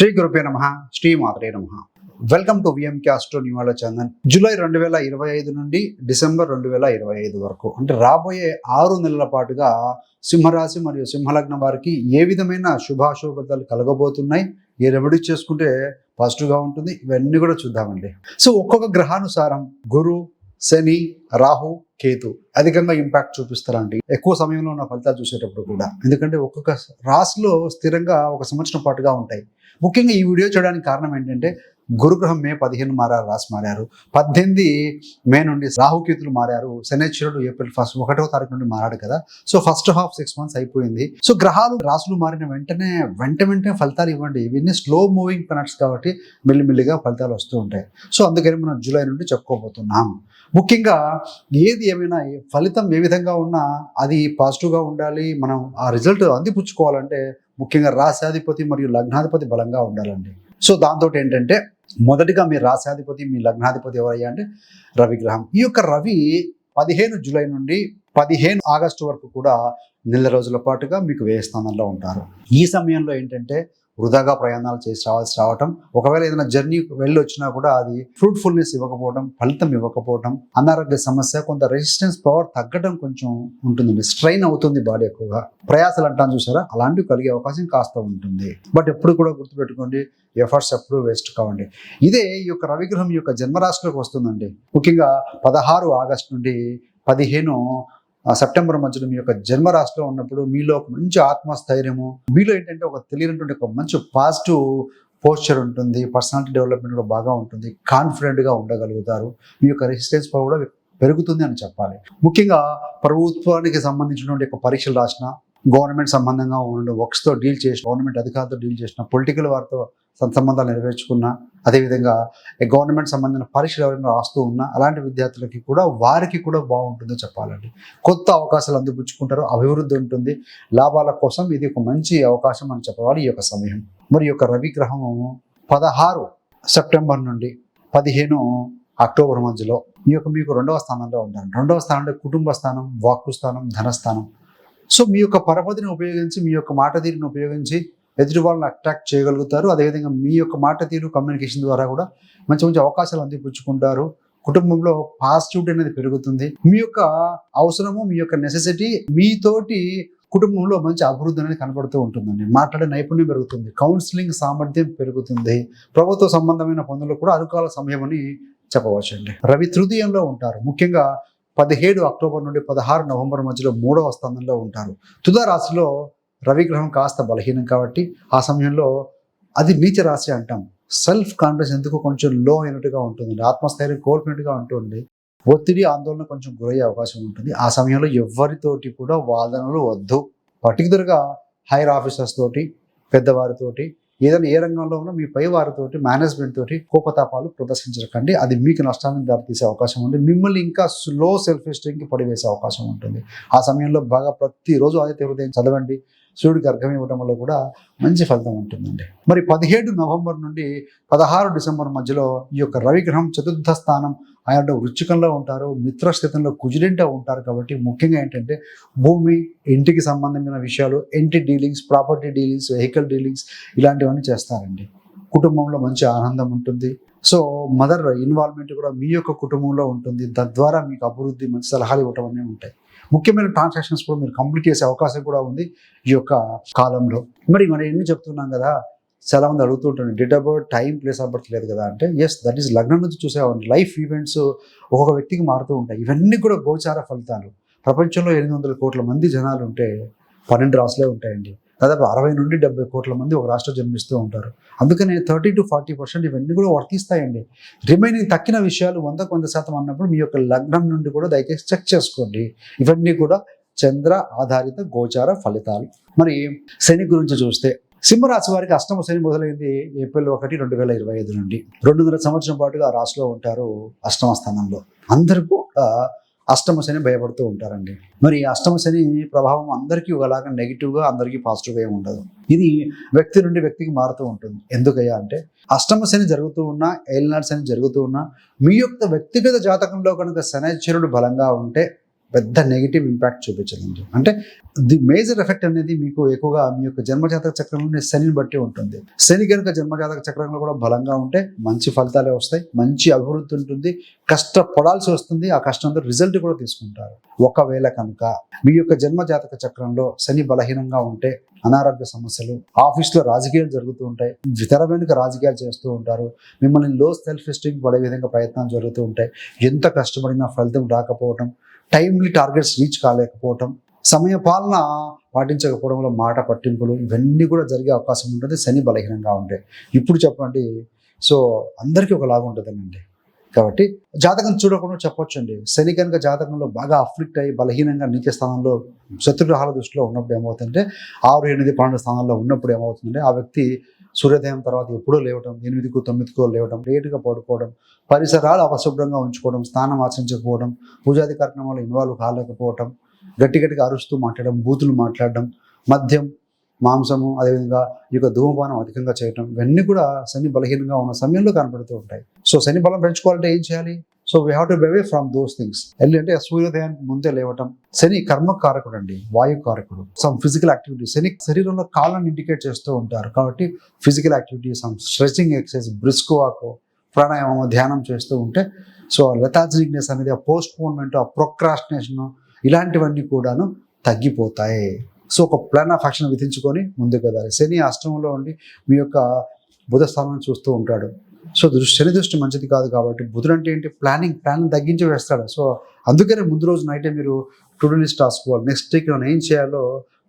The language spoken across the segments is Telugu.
శ్రీ గురుభ్యో నమః, శ్రీ మాత్రే నమః. Welcome to VMK astro numerology channel. July 2025 నుండి డిసెంబర్ 2025 వరకు అంటే రాబోయే 6 నెలల పాటుగా సింహరాశి మరియు సింహలగ్నం వారికి ఏ విధమైన శుభాశుభాలు కలగబోతున్నాయి, ఏ రెమెడీ చేసుకుంటే పాజిటివ్గా ఉంటుంది, ఇవన్నీ కూడా చూద్దామండి. సో ఒక్కొక్క గ్రహానుసారం గురు, శని, రాహు, కేతు అధికంగా ఇంపాక్ట్ చూపిస్తారండి ఎక్కువ సమయంలో ఉన్న ఫలితాలు చూసేటప్పుడు కూడా. ఎందుకంటే ఒక్కొక్క రాశిలో స్థిరంగా ఒక సంవత్సరం పాటుగా ఉంటాయి. ముఖ్యంగా ఈ వీడియో చేయడానికి కారణం ఏంటంటే గురుగ్రహం మే 15 మారారు, రాశి మారారు. 18 మే నుండి రాహుకేతులు మారారు. శనేశ్వరుడు ఏప్రిల్ 1వ తారీఖు నుండి మారాడు కదా. సో ఫస్ట్ హాఫ్ 6 months అయిపోయింది. సో గ్రహాలు రాశులు మారిన వెంటనే ఫలితాలు ఇవ్వండి. ఇవన్నీ స్లో మూవింగ్ ప్లానెట్స్ కాబట్టి మెల్లిమెల్లిగా ఫలితాలు వస్తూ ఉంటాయి. సో అందుకని మనం జూలై నుండి చెప్పుకోబోతున్నాం. ముఖ్యంగా ఏది ఏమైనా ఫలితం ఏ విధంగా ఉన్నా అది పాజిటివ్గా ఉండాలి. మనం ఆ రిజల్ట్ అందిపుచ్చుకోవాలంటే ముఖ్యంగా రాశాధిపతి మరియు లగ్నాధిపతి బలంగా ఉండాలండి. సో దాంతో ఏంటంటే మొదటిగా మీ రాశాధిపతి, మీ లగ్నాధిపతి ఎవరయ్యా అంటే రవి గ్రహం. ఈ యొక్క రవి 15 జూలై నుండి 15 ఆగస్టు వరకు కూడా నెల రోజుల పాటుగా మీకు వ్యయ స్థానంలో ఉంటారు. ఈ సమయంలో ఏంటంటే వృధాగా ప్రయాణాలు చేసి రావటం, ఒకవేళ ఏదైనా జర్నీ వెళ్ళి వచ్చినా కూడా అది ఫ్రూట్ఫుల్నెస్ ఇవ్వకపోవడం, ఫలితం ఇవ్వకపోవడం, అనారోగ్య సమస్య, కొంత రెసిస్టెన్స్ పవర్ తగ్గడం కొంచెం ఉంటుందండి. స్ట్రెయిన్ అవుతుంది బాడీ ఎక్కువగా. ప్రయాసాలు అంటాను చూసారా, అలాంటివి కలిగే అవకాశం కాస్త ఉంటుంది. బట్ ఎప్పుడు కూడా గుర్తుపెట్టుకోండి, ఎఫర్ట్స్ ఎప్పుడు వేస్ట్ కావండి. ఇదే ఈ యొక్క రవిగ్రహం యొక్క జన్మరాశిలోకి వస్తుందండి. ముఖ్యంగా 16 ఆగస్టు నుండి 15 సెప్టెంబర్ మధ్యలో మీ యొక్క జన్మరాశిలో ఉన్నప్పుడు మీలో ఒక మంచి ఆత్మస్థైర్యము, మీలో ఏంటంటే ఒక తెలియనటువంటి ఒక మంచి పాజిటివ్ పోస్చర్ ఉంటుంది. పర్సనాలిటీ డెవలప్మెంట్ కూడా బాగా ఉంటుంది. కాన్ఫిడెంట్గా ఉండగలుగుతారు. మీ యొక్క రెసిస్టెన్స్ పవర్ కూడా పెరుగుతుంది అని చెప్పాలి. ముఖ్యంగా ప్రభుత్వానికి సంబంధించినటువంటి ఒక పరీక్షలు రాసిన, గవర్నమెంట్ సంబంధంగా ఉన్న వర్క్స్తో డీల్ చేసిన, గవర్నమెంట్ అధికారులతో డీల్ చేసిన, పొలిటికల్ వారితో సంబంధాలు నెరవేర్చుకున్న, అదేవిధంగా గవర్నమెంట్ సంబంధించిన పరీక్షలు ఎవరైనా రాస్తూ ఉన్నా అలాంటి విద్యార్థులకి కూడా వారికి కూడా బాగుంటుందో చెప్పాలండి. కొత్త అవకాశాలు అందిపుచ్చుకుంటారు, అభివృద్ధి ఉంటుంది. లాభాల కోసం ఇది ఒక మంచి అవకాశం అని చెప్పవాలి ఈ యొక్క సమయం. మరి ఈ యొక్క రవి గ్రహము 16 సెప్టెంబర్ నుండి 15 అక్టోబర్ మధ్యలో ఈ యొక్క మీకు 2వ స్థానంలో ఉంటారు. 2వ స్థానం అంటే కుటుంబ స్థానం, వాక్కు స్థానం, ధనస్థానం. సో మీ యొక్క పరపతిని ఉపయోగించి, మీ యొక్క మాట తీరుని ఉపయోగించి ఎదుటి వాళ్ళని అట్రాక్ట్ చేయగలుగుతారు. అదేవిధంగా మీ యొక్క మాట తీరు, కమ్యూనికేషన్ ద్వారా కూడా మంచి మంచి అవకాశాలు అందిపుచ్చుకుంటారు. కుటుంబంలో పాజిటివిటీ అనేది పెరుగుతుంది. మీ యొక్క అవసరము, మీ యొక్క నెసెసిటీ మీతోటి కుటుంబంలో మంచి అభివృద్ధి అనేది కనబడుతూ ఉంటుందండి. మాట్లాడే నైపుణ్యం పెరుగుతుంది. కౌన్సిలింగ్ సామర్థ్యం పెరుగుతుంది. ప్రభుత్వ సంబంధమైన పనులు కూడా అనుకూల సమయం అని చెప్పవచ్చండి. రవి తృతీయంలో ఉంటారు. ముఖ్యంగా 17 అక్టోబర్ నుండి 16 నవంబర్ మధ్యలో 3వ స్థానంలో ఉంటారు. తులా రాశిలో రవి గ్రహం కాస్త బలహీనం కాబట్టి ఆ సమయంలో అది నీచ రాశి అంటాం. సెల్ఫ్ కాన్ఫిడెన్స్ ఎందుకు కొంచెం లో అయినట్టుగా ఉంటుంది, ఆత్మస్థైర్యం కోల్పోయినట్టుగా ఉంటుంది. ఒత్తిడి, ఆందోళన కొంచెం గురయ్యే అవకాశం ఉంటుంది. ఆ సమయంలో ఎవరితోటి కూడా వాదనలు వద్దు. పర్టికులర్గా హైయర్ ఆఫీసర్స్ తోటి, పెద్దవారితోటి, ఏదైనా ఏ రంగంలో ఉన్నా మీ పై వారితోటి, మేనేజ్మెంట్ తోటి కోపతాపాలు ప్రదర్శించకండి. అది మీకు నష్టాన్ని దారితీసే అవకాశం ఉంది. మిమ్మల్ని ఇంకా స్లో సెల్ఫ్ ఎస్టీమ్కి పడివేసే అవకాశం ఉంటుంది. ఆ సమయంలో బాగా ప్రతిరోజు ఆదిత్య హృదయం చదవండి. సూర్యుడికి అర్ఘం ఇవ్వడం వల్ల కూడా మంచి ఫలితం ఉంటుందండి. మరి 17 నవంబర్ నుండి 16 డిసెంబర్ మధ్యలో ఈ యొక్క రవిగ్రహం చతుర్థ స్థానం, ఆయన వృచ్చికంలో ఉంటారు. మిత్రస్థితంలో కుజుడింటా ఉంటారు. కాబట్టి ముఖ్యంగా ఏంటంటే భూమి, ఇంటికి సంబంధమైన విషయాలు, ఇంటి dealings, property dealings, vehicle dealings ఇలాంటివన్నీ చేస్తారండి. కుటుంబంలో మంచి ఆనందం ఉంటుంది. సో మదర్ ఇన్వాల్వ్మెంట్ కూడా మీ యొక్క కుటుంబంలో ఉంటుంది. తద్వారా మీకు అభివృద్ధి, మంచి సలహాలు ఇవ్వటం అనేవి ఉంటాయి. ముఖ్యమైన ట్రాన్సాక్షన్స్ కూడా మీరు కంప్లీట్ చేసే అవకాశం కూడా ఉంది ఈ యొక్క కాలంలో. మరి ఎన్ని చెప్తున్నాం కదా, చాలా మంది అడుగుతూ ఉంటారు date of birth, time, place of birth లేదు కదా అంటే ఎస్, దట్ ఈస్ లగ్నం నుంచి చూసేవాడి లైఫ్ ఈవెంట్స్ ఒక్కొక్క వ్యక్తికి మారుతూ ఉంటాయి. ఇవన్నీ కూడా గోచార ఫలితాలు. ప్రపంచంలో 800 కోట్ల మంది జనాలు ఉంటే 12 రాశులే ఉంటాయండి. దాదాపు 60 నుండి 70 కోట్ల మంది ఒక రాష్ట్రం జన్మిస్తూ ఉంటారు. అందుకని 30 to 40% ఇవన్నీ కూడా వర్తిస్తాయండి. రిమైనింగ్ తక్కిన విషయాలు 100% అన్నప్పుడు మీ యొక్క లగ్నం నుండి కూడా దయచేసి చెక్ చేసుకోండి. ఇవన్నీ కూడా చంద్ర ఆధారిత గోచార ఫలితాలు. మరి శని గురించి చూస్తే సింహరాశి వారికి అష్టమ శని మొదలైంది ఏప్రిల్ 1, 2025 నుండి 2.5 సంవత్సరం పాటుగా ఆ రాశిలో ఉంటారు. అష్టమ స్థానంలో అందరూ కూడా అష్టమ శని భయపడుతూ ఉంటారండి. మరి అష్టమ శని ప్రభావం అందరికీ ఒకలాగా నెగిటివ్గా, అందరికీ పాజిటివ్గా ఏమి ఉండదు. ఇది వ్యక్తి నుండి వ్యక్తికి మారుతూ ఉంటుంది. ఎందుకయ్యా అంటే అష్టమ శని జరుగుతూ ఉన్నా, ఏలినాటి శని జరుగుతూ ఉన్నా మీ యొక్క వ్యక్తిగత జాతకంలో కనుక శనైశ్వరుడు బలంగా ఉంటే పెద్ద నెగిటివ్ ఇంపాక్ట్ చూపించదండి. అంటే ది మేజర్ ఎఫెక్ట్ అనేది మీకు ఎక్కువగా మీ యొక్క జన్మజాతక చక్రంలోని శనిని బట్టి ఉంటుంది. శని కనుక జన్మజాతక చక్రంలో కూడా బలంగా ఉంటే మంచి ఫలితాలే వస్తాయి, మంచి అభివృద్ధి ఉంటుంది, కష్టపడాల్సి వస్తుంది, ఆ కష్టంతో రిజల్ట్ కూడా తీసుకుంటారు. ఒకవేళ కనుక మీ యొక్క జన్మజాతక చక్రంలో శని బలహీనంగా ఉంటే అనారోగ్య సమస్యలు, ఆఫీస్లో రాజకీయాలు జరుగుతూ ఉంటాయి, వితరమైన రాజకీయాలు చేస్తూ ఉంటారు, మిమ్మల్ని లో సెల్ఫ్ ఎస్టీమ్ పడే విధంగా ప్రయత్నాలు జరుగుతూ ఉంటాయి, ఎంత కష్టపడినా ఫలితం రాకపోవటం, టైమ్లీ టార్గెట్స్ రీచ్ కాలేకపోవటం, సమయ పాలన పాటించకపోవడంలో మాట పట్టింపులు, ఇవన్నీ కూడా జరిగే అవకాశం ఉంటుంది శని బలహీనంగా ఉంటే. ఇప్పుడు చెప్పండి, సో అందరికీ ఒకలాగా ఉంటుందండి. కాబట్టి జాతకం చూడకుండా చెప్పొచ్చు అండి. శని కనుక జాతకంలో బాగా అఫ్లిక్ట్ అయ్యి బలహీనంగా నీచ స్థానంలో శత్రుగ్రహాల దృష్టిలో ఉన్నప్పుడు ఏమవుతుందంటే 6, 8, 12 స్థానాల్లో ఉన్నప్పుడు ఏమవుతుందంటే ఆ వ్యక్తి సూర్యోదయం తర్వాత ఎప్పుడో లేవటం, 8, 9 లేవటం, లేటుగా పడుకోవడం, పరిసరాలు అపశుభ్రంగా ఉంచుకోవడం, స్నానం ఆచరించకపోవడం, పూజాది కార్యక్రమాలు ఇన్వాల్వ్ కాలేకపోవడం, గట్టిగా అరుస్తూ మాట్లాడడం, బూతులు మాట్లాడడం, మద్యం, మాంసము, అదేవిధంగా ఈ యొక్క ధూమపానం అధికంగా చేయటం, ఇవన్నీ కూడా శని బలహీనంగా ఉన్న సమయంలో కనపడుతూ ఉంటాయి. సో శని బలం పెంచుకోవాలంటే ఏం చేయాలి? So we have to be away from those things. అంటే సూర్యోదయానికి ముందే లేవటం. శని కర్మకారకుడు అండి, వాయుకారకుడు. సమ్ ఫిజికల్ యాక్టివిటీ, శని శరీరంలో కాళ్ళని ఇండికేట్ చేస్తూ ఉంటారు. కాబట్టి physical activity, some stretching exercise, brisk walk, ప్రాణాయామం, ధ్యానం చేస్తూ ఉంటే సో లెథార్జిక్నెస్ అనేది, ఆ పోస్ట్ పోన్మెంట్, ఆ ప్రొక్రాస్టినేషన్, ఇలాంటివన్నీ కూడాను తగ్గిపోతాయి. సో ఒక ప్లాన్ ఆఫ్ యాక్షన్ విధించుకొని ముందుకు వెళ్ళాలి. శని అష్టమంలో ఉండి మీ యొక్క బుధ స్థానాన్ని చూస్తూ ఉంటాడు. సో శని దృష్టి మంచిది కాదు కాబట్టి బుధుడు అంటే ఏంటి, ప్లాన్ తగ్గించి వేస్తాడు. సో అందుకనే ముందు రోజు నైటే మీరు టు డూ లిస్ట్ రాసుకోవాలి. నెక్స్ట్ వీక్ మనం ఏం చేయాలో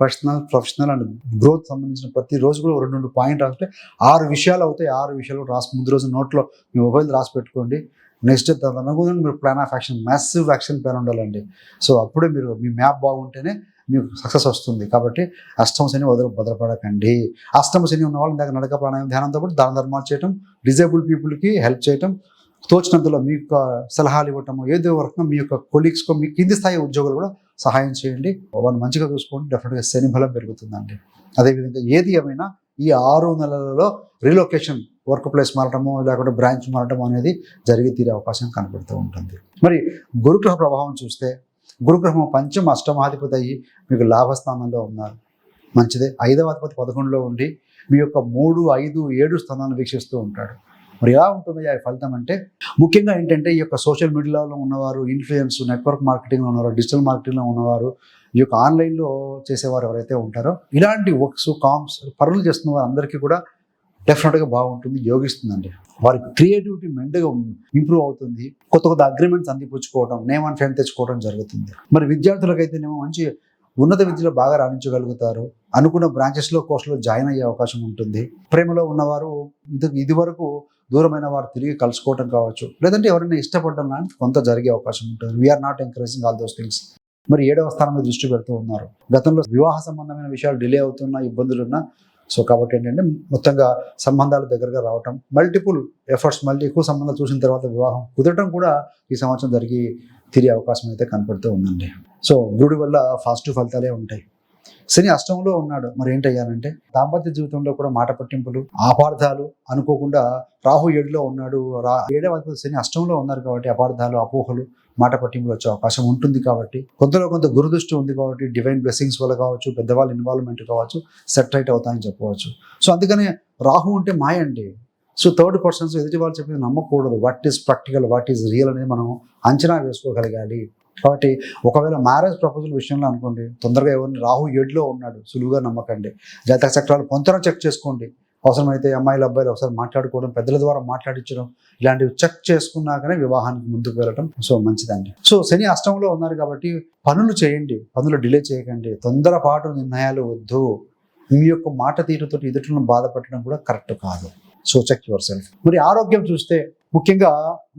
పర్సనల్, ప్రొఫెషనల్ అండ్ గ్రోత్ సంబంధించిన ప్రతి రోజు కూడా 2 పాయింట్ రాస్తే 6 విషయాలు అవుతాయి. 6 విషయాలు ముందు రోజు నోట్లో మీ మొబైల్ రాసి పెట్టుకోండి. నెక్స్ట్ అనుకుంటే మీరు plan of action, massive action plan ఉండాలండి. సో అప్పుడే మీరు మీ మ్యాప్ బాగుంటేనే మీకు సక్సెస్ వస్తుంది. కాబట్టి అష్టమ శని భద్రపడకండి. అష్టమ శని ఉన్న వాళ్ళు ఇందాక నడక, ప్రాణాయామం, ధ్యానంతో పాటు దాన ధర్మాలు చేయటం, డిజేబుల్ పీపుల్కి హెల్ప్ చేయటం, తోచినంతలో మీ యొక్క సలహాలు ఇవ్వటము, ఏదో వరకు మీ యొక్క కొలీగ్స్కో, మీ కింది స్థాయి ఉద్యోగులు కూడా సహాయం చేయండి. వాళ్ళు మంచిగా చూసుకోండి, డెఫినెట్గా శని బలం పెరుగుతుందండి. అదేవిధంగా ఏది ఏమైనా ఈ 6 నెలలలో రీలొకేషన్, వర్క్ ప్లేస్ మారటము, లేకుంటే బ్రాంచ్ మారటము అనేది జరిగి తీరే అవకాశం కనబడుతూ ఉంటుంది. మరి గురుగ్రహ ప్రభావం చూస్తే గురుగ్రహం పంచమ అష్టమాధిపతి అయ్యి మీకు లాభస్థానంలో ఉన్నారు, మంచిదే. 5వ అధిపతి 11లో ఉండి మీ యొక్క 3, 5, 7 స్థానాలను వీక్షిస్తూ ఉంటాడు. మరి ఎలా ఉంటుంది ఆ ఫలితం అంటే, ముఖ్యంగా ఏంటంటే ఈ యొక్క సోషల్ మీడియాలో ఉన్నవారు, ఇన్ఫ్లుయెన్స్, నెట్వర్క్ మార్కెటింగ్లో ఉన్నవారు, డిజిటల్ మార్కెటింగ్లో ఉన్నవారు, ఈ యొక్క ఆన్లైన్లో చేసేవారు ఎవరైతే ఉంటారో, ఇలాంటి వర్క్స్, కామ్స్, పనులు చేస్తున్న వారు అందరికీ కూడా డెఫినెట్గా బాగుంటుంది, యోగిస్తుందండి. వారి క్రియేటివిటీ మెండుగా ఇంప్రూవ్ అవుతుంది. కొత్త అగ్రిమెంట్స్ అందిపుచ్చుకోవడం, నేమ్ అండ్ ఫేమ్ తెచ్చుకోవడం జరుగుతుంది. మరి విద్యార్థులకైతేనేమో మంచి ఉన్నత విద్యలో బాగా రాణించగలుగుతారు. అనుకున్న బ్రాంచెస్లో, కోర్సులో జాయిన్ అయ్యే అవకాశం ఉంటుంది. ప్రేమలో ఉన్నవారు ఇది వరకు దూరమైన వారు తిరిగి కలుసుకోవడం కావచ్చు, లేదంటే ఎవరైనా ఇష్టపడడం లాంటి కొంత జరిగే అవకాశం ఉంటుంది. We are not encouraging all those things. మరి 7వ స్థానం మీద దృష్టి పెడుతూ ఉన్నారు. గతంలో వివాహ సంబంధమైన విషయాలు డిలే అవుతున్నా, ఇబ్బందులున్నా, సో కాబట్టి ఏంటంటే మొత్తంగా సంబంధాలు దగ్గరగా రావటం, మల్టిపుల్ ఎఫర్ట్స్, మళ్ళీ ఎక్కువ సంబంధాలు చూసిన తర్వాత వివాహం కుదరటం కూడా ఈ సంవత్సరం జరిగి తిరిగే అవకాశం అయితే కనపడుతూ ఉందండి. సో గురుడి వల్ల పాజిటివ్ ఫలితాలే ఉంటాయి. శని అష్టంలో ఉన్నాడు, మరి ఏంటయ్యానంటే దాంపత్య జీవితంలో కూడా మాట పట్టింపులు, అపార్థాలు, అనుకోకుండా రాహు 7లో ఉన్నాడు, 7వ అధిపతి శని అష్టంలో ఉన్నారు కాబట్టి అపార్థాలు, అపోహలు, మాట పట్టింపులు వచ్చే అవకాశం ఉంటుంది. కాబట్టి కొంత గురుదృష్టి ఉంది కాబట్టి డివైన్ బ్లెస్సింగ్స్ వల్ల కావచ్చు, పెద్దవాళ్ళ ఇన్వాల్వ్మెంట్ కావచ్చు, సెట్ రైట్ అవుతాయని చెప్పవచ్చు. సో అందుకనే రాహు ఉంటే మాయ అండి. సో థర్డ్ పర్సన్స్, ఎదుటి వాళ్ళు చెప్పేది నమ్మకూడదు. What is practical, what is real అనేది మనం అంచనా వేసుకోగలగాలి. కాబట్టి ఒకవేళ మ్యారేజ్ ప్రపోజల్ విషయంలో అనుకోండి, తొందరగా ఎవరిని, రాహు 7లో ఉన్నాడు, సులువుగా నమ్మకండి. జాతక చక్రాలు పొంతన చెక్ చేసుకోండి. అవసరమైతే అమ్మాయిలు, అబ్బాయిలు ఒకసారి మాట్లాడుకోవడం, పెద్దల ద్వారా మాట్లాడించడం, ఇలాంటివి చెక్ చేసుకున్నాకనే వివాహానికి ముందుకు వెళ్ళడం సో మంచిదండి. సో శని అష్టంలో ఉన్నారు కాబట్టి పనులు చేయండి, పనులు డిలే చేయకండి, తొందరపాటు నిర్ణయాలు వద్దు. మీ యొక్క మాట తీరుతో ఎదుటిని బాధపడడం కూడా కరెక్ట్ కాదు. So check yourself. మరి ఆరోగ్యం చూస్తే ముఖ్యంగా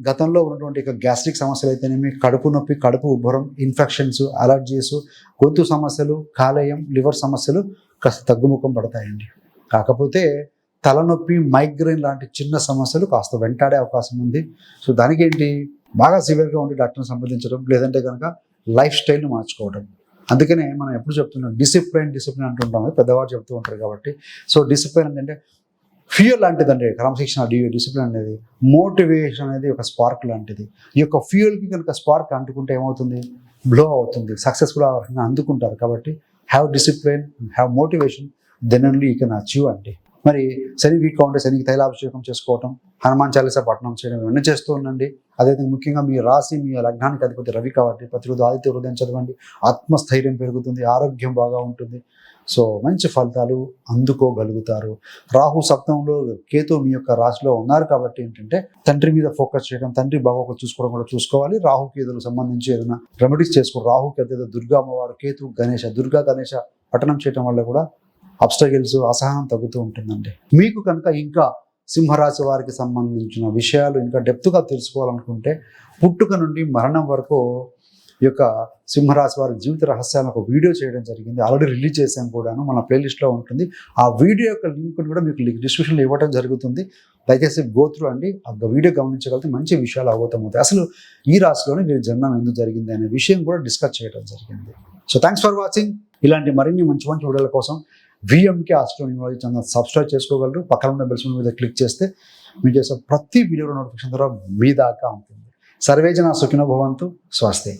గతంలో ఉన్నటువంటి గ్యాస్ట్రిక్ సమస్యలు అయితేనేమి, కడుపు నొప్పి, కడుపు ఉబ్బరం, ఇన్ఫెక్షన్స్, అలర్జీస్, గొంతు సమస్యలు, కాలేయం, లివర్ సమస్యలు కాస్త తగ్గుముఖం పడతాయండి. కాకపోతే తలనొప్పి, మైగ్రేన్ లాంటి చిన్న సమస్యలు కాస్త వెంటాడే అవకాశం ఉంది. సో దానికి ఏంటి, బాగా సివియర్గా ఉండి డాక్టర్ని సంప్రదించడం, లేదంటే కనుక లైఫ్ స్టైల్ని మార్చుకోవడం. అందుకనే మనం ఎప్పుడు చెప్తున్నాం, డిసిప్లిన్ అంటుంటాం, పెద్దవారు చెప్తూ ఉంటారు. కాబట్టి సో డిసిప్లిన్ అంటే ఫ్యూయల్ లాంటిదండి. క్రమశిక్షణ, డిసిప్లిన్ అనేది, మోటివేషన్ అనేది ఒక స్పార్క్ లాంటిది. ఈ యొక్క ఫ్యూయల్కి కనుక స్పార్క్ అంటుకుంటే ఏమవుతుంది, బ్లో అవుతుంది, సక్సెస్ కూడా ఆ రకంగా అందుకుంటారు. కాబట్టి have discipline, have motivation, then only you can achieve అండి. మరి శని వీక్ ఉంటే శనికి తైలాభిషేకం చేసుకోవటం, హనుమాన్ చాలీసా పఠనం చేయడం ఇవన్నీ చేస్తూ ఉండండి. అదేవిధంగా ముఖ్యంగా మీ రాశి, మీ లగ్నానికి అధిపతి రవి కాబట్టి ప్రతిరోజు ఆదిత్య హృదయం చదవండి. ఆత్మస్థైర్యం పెరుగుతుంది, ఆరోగ్యం బాగా ఉంటుంది. సో మంచి ఫలితాలు అందుకోగలుగుతారు. రాహు సప్తమంలో, కేతు మీ యొక్క రాశిలో ఉన్నారు కాబట్టి ఏంటంటే తండ్రి మీద ఫోకస్ చేయడం, తండ్రి బాగోగులు చూసుకోవడం కూడా చూసుకోవాలి. రాహు కేతులకు సంబంధించి ఏదైనా రెమెడీస్ చేసుకోవాలి. రాహుకి అదేదో దుర్గా అమ్మవారు, కేతు గణేష, దుర్గా గణేష పఠనం చేయడం వల్ల కూడా అబ్స్టకిల్స్, అసహనం తగ్గుతూ ఉంటుందండి. మీకు కనుక ఇంకా సింహరాశి వారికి సంబంధించిన విషయాలు ఇంకా డెప్త్గా తెలుసుకోవాలనుకుంటే పుట్టుక నుండి మరణం వరకు ఈ యొక్క సింహరాశి వారి జీవిత రహస్యాలను ఒక వీడియో చేయడం జరిగింది. ఆల్రెడీ రిలీజ్ చేసాం కూడాను, మన ప్లేలిస్ట్లో ఉంటుంది. ఆ వీడియో యొక్క లింక్ కూడా మీకు డిస్క్రిప్షన్లో ఇవ్వడం జరుగుతుంది. దయచేసి గోత్రు అండి, ఆ వీడియో గమనించగలిగితే మంచి విషయాలు అవగతమవుతాయి. అసలు ఈ రాశిలోనే వీరి జన్మం ఎందుకు జరిగింది అనే విషయం కూడా డిస్కస్ చేయడం జరిగింది. So thanks for watching. ఇలాంటి మరిన్ని మంచి మంచి వీడియోల కోసం VMK astro numerology channel subscribe చేసుకోగలరు. పక్కన ఉన్న బెల్ సింబల్ మీద క్లిక్ చేస్తే మీరు చేసే ప్రతి వీడియోలో నోటిఫికేషన్ ద్వారా మీ దాకా ఉంటుంది. సర్వేజన సుఖినో భవంతు. స్వస్తి.